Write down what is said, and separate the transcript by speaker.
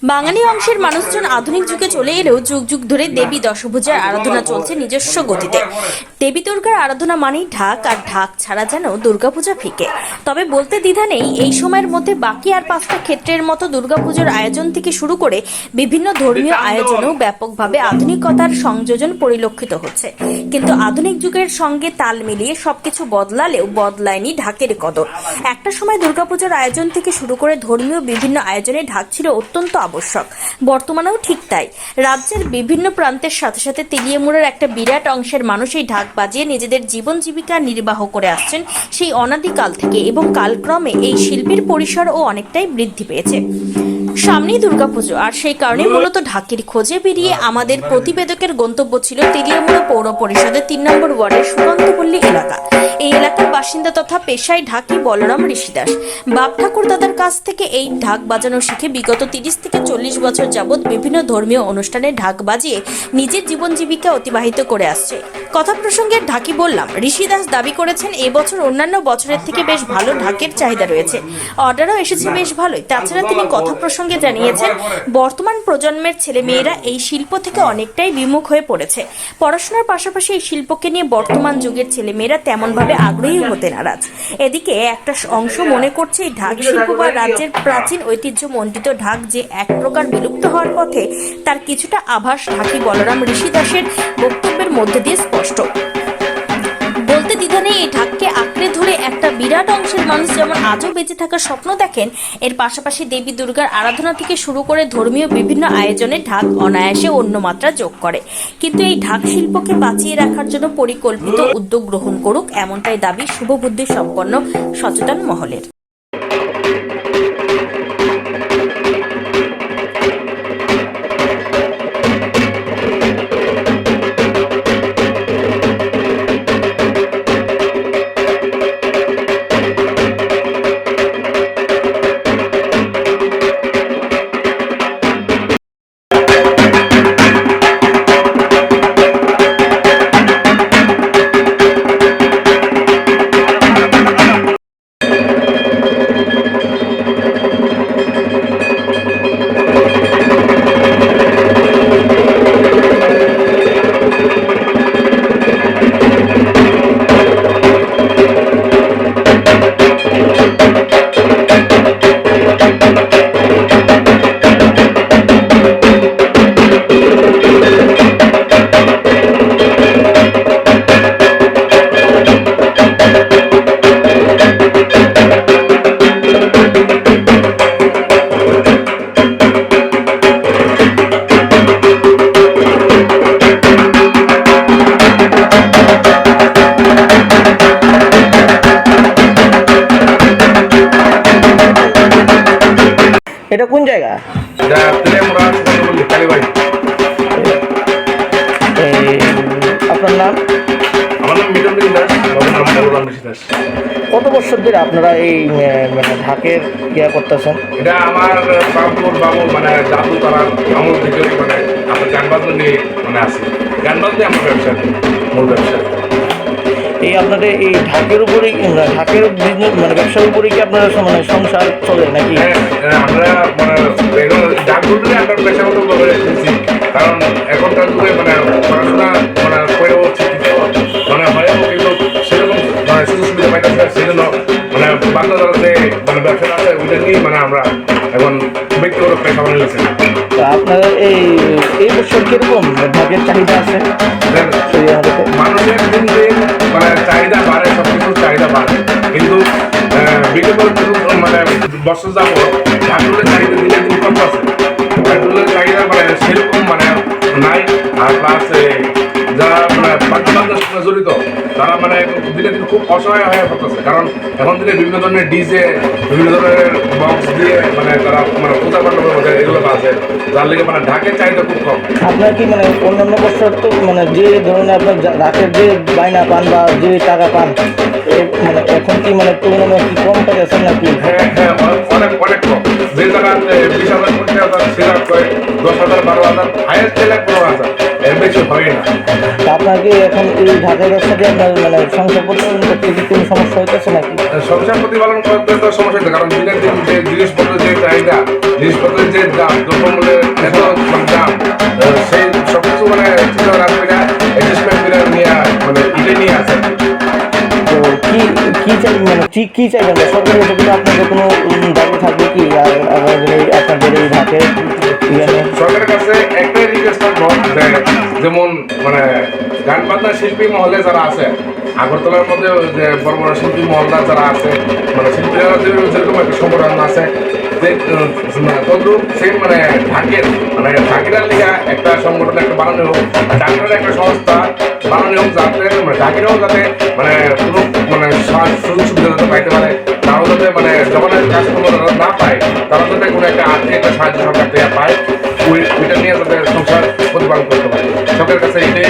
Speaker 1: বাঙালি অংশের মানুষজন আধুনিক যুগে চলে এলেও যুগ যুগ ধরে দেবী দশভুজার আরাধনা চলছে নিজস্ব গতিতে। দেবী দুর্গার আরাধনা মানেই ঢাক, আর ঢাক ছাড়া যেন দুর্গাপূজা ফিকে। তবে বলতে দ্বিধা নেই, এই সময়ের মধ্যে বাকি আর 5টা ক্ষেত্রের মতো দুর্গাপুজোর আয়োজন থেকে শুরু করে বিভিন্ন ধর্মীয় আয়োজনেও ব্যাপকভাবে আধুনিকতার সংযোজন পরিলক্ষিত হচ্ছে। কিন্তু আধুনিক যুগের সঙ্গে তাল মিলিয়ে সবকিছু বদলালেও বদলায়নি ঢাকের কদর। একটা সময় দুর্গাপুজোর আয়োজন থেকে শুরু করে ধর্মীয় বিভিন্ন আয়োজনে ঢাক ছিল অত্যন্ত আবশ্যক। বর্তমানেও ঠিক তাই। রাজ্যের বিভিন্ন প্রান্তের সাথে সাথে তেলিয়ামুড়ার একটা বিরাট অংশের মানুষ এই ঢাক বাজিয়ে নিজেদের জীবন জীবিকা নির্বাহ করে আসছেন সেই অনাদিকাল থেকে, এবং কালক্রমে এই শিল্পের পরিসরও অনেকটাই বৃদ্ধি পেয়েছে। সামনেই দুর্গাপুজো, আর সেই কারণে মূলত ঢাকের খোঁজে বেরিয়ে আমাদের প্রতিবেদকের গন্তব্য ছিল তেলিয়ামুড়া পৌর পরিষদের 3 নম্বর ওয়ার্ডের সুকান্তপল্লী এলাকা। এই এলাকার বাসিন্দা তথা পেশায় ঢাকি বলরাম ঋষি দাস বাপ ঠাকুর দাদার কাছ থেকে এই ঢাক বাজানো শিখে বিগত 30 থেকে 40 বছর যাবৎ বিভিন্ন ধর্মীয় অনুষ্ঠানে ঢাক বাজিয়ে নিজের জীবন জীবিকা অতিবাহিত করে আসছে। কথা প্রসঙ্গে ঢাকি বললাম, ঋষি দাস দাবি করেছেন এবছর অন্যান্য বছরের থেকে বেশ ভালো ঢাকের চাহিদা রয়েছে, অর্ডারও এসেছে বেশ ভালোই। তাছাড়া তিনি কথা প্রসঙ্গে জানিয়েছেন বর্তমান প্রজন্মের ছেলেমেয়েরা এই শিল্প থেকে অনেকটাই বিমুখ হয়ে পড়েছে। পড়াশোনার পাশাপাশি এই শিল্পকে নিয়ে বর্তমান যুগের ছেলেমেয়েরা তেমনভাবে আগ্রহী হতে নারাজ। এদিকে একটা অংশ মনে করছে এই ঢাক শিল্প বা রাজ্যের প্রাচীন ঐতিহ্যমণ্ডিত ঢাক যে এক প্রকার বিলুপ্ত হওয়ার পথে, তার কিছুটা আভাস ঢাকি বলরাম ঋষি দাসের বক্তব্যের মধ্যে দিয়ে স্পষ্ট। বলতে দ্বিধা নেই, এই ঢাককে আঁকড়ে ধরে একটা বিরাট অংশের মানুষ যেমন আজও বেঁচে থাকার স্বপ্ন দেখেন, এর পাশাপাশি দেবী দুর্গার আরাধনা থেকে শুরু করে ধর্মীয় বিভিন্ন আয়োজনে ঢাক অনায়াসে অন্য মাত্রা যোগ করে। কিন্তু এই ঢাক শিল্পকে বাঁচিয়ে রাখার জন্য পরিকল্পিত উদ্যোগ গ্রহণ করুক, এমনটাই দাবি শুভবুদ্ধি সম্পন্ন সচেতন মহলের।
Speaker 2: এটা কোন জায়গা? আপনার নাম?
Speaker 3: আমার নাম মিটন দাস।
Speaker 2: কত বছর ধরে আপনারা এই ঢাকের ইয়া করতেছেন?
Speaker 3: এটা আমার বাবু মানে দাদু তারা আমল থেকে মানে আমার গান বাজনা নিয়ে মানে আছে। গান বাজনা আমার ব্যবসা, মূল ব্যবসা।
Speaker 2: এই আপনাদের এই ঢাকের উপরেই ঢাকের বিজনেস মানে ব্যবসার উপরেই কি আপনারা মানে সংসার চলে নাকি?
Speaker 3: আমরা মানে এখন ঢাকগুলোকে আমরা পেশাগত ভাবে রেখেছি, কারণ এখনকার যুগে মানে পড়াশোনা মানে করেও মানে হয়ও কিন্তু সেরকম মানে সুযোগ সুবিধা পাইতেছে, সেই জন্য মানে বাংলাদেশ যে মানে ব্যবসা আছে ওইটা নিয়েই মানে আমরা এখন ব্যক্তিগত পেশা বানিয়ে নিয়েছি।
Speaker 2: আপনাদের এই বছর কিরকম ঢাকের চাহিদা আছে?
Speaker 3: মানুষের দিন দিন মানে চাহিদা বাড়ে, সব কিছুর চাহিদা বাড়ে, কিন্তু বিগত মানে বছর যাবো ঢাকুরের চাহিদা দিনে দিন কম আছে। ঢাকুরের চাহিদা মানে সেরকম মানে নাই। আর প্লাস যারা মানে বাদ্যযন্ত্রের সঙ্গে জড়িত তারা মানে দিনে দিন খুব অসহায় হয়ে পড়তেছে, কারণ এখন দিনে বিভিন্ন ধরনের ডিজে, বিভিন্ন ধরনের বক্স দিয়ে মানে তারা মানে পূজা পাঠের মধ্যে এগুলো আছে, যার লেগে মানে ঢাকের চাহিদা খুব কম।
Speaker 2: আপনার কি মানে অন্যান্য বছর তো মানে যে ধরনের আপনার ঢাকের যে বায়না পান বা যে টাকা পান মানে এখন কি মানে তুলনামূলক কি কম পেয়েছেন নাকি?
Speaker 3: হ্যাঁ হ্যাঁ, অনেক অনেক কম। যে জায়গায় 20,000 25,000 সেরা করে 10,000 12,000 হাইয়েস্ট গেলে 15,000, এর বেশি হয় না।
Speaker 2: আপনার কি এখন এই ঢাকের ব্যবসা দিয়ে আপনার মানে সংসার প্রতিপালন করতে কি কোনো সমস্যা হইতেছে নাকি?
Speaker 3: সংসার প্রতিপালন করতে তো সমস্যা হচ্ছে, কারণ দিনের দিন যে জিনিসপত্রের যে চাহিদা, জিনিসপত্রের যে দাম, দ্রব্যমূল্যের এত মানে দাম, সেই সব কিছু মানে চিন্তা করে অ্যাডজাস্টমেন্ট করে নিয়ে মানে ইটে নিয়ে আসে।
Speaker 2: তো কি চাই মানে কি চাইবেন সরকারের কাছে কোনো আপনাদের কোনো দাবি থাকবে কি আর আপনাদের এই ঢাকে
Speaker 3: সরকারের কাছে একটাই রিকোয়েস্ট থাকবো যে যেমন মানে গান বাজনা শিল্পী মহলে যারা আছে, আগরতলার মধ্যে যে বড় বড় শিল্পী মহলরা যারা আছে, মানে শিল্পীরা যেরকম একটা সংগঠন আছে যে তদ্রুপ সেই মানে ঢাকের মানে ঢাকিরার লিগা একটা সংগঠন একটা বানানো হোক, ঢাকিরার একটা সংস্থা বানানো হোক, যাতে মানে ঢাকিরাও যাতে মানে কোনো মানে সুযোগ সুবিধা যাতে পাইতে পারে, তারাও যাতে মানে যখন কাজকর্ম না পায়, তারা যাতে কোনো একটা আর্থিক একটা সাহায্য সরকার থেকে পায়, ওইটা নিয়ে যাতে সংসার প্রতিপালন করতে পারে। সরকারের কাছে এটাই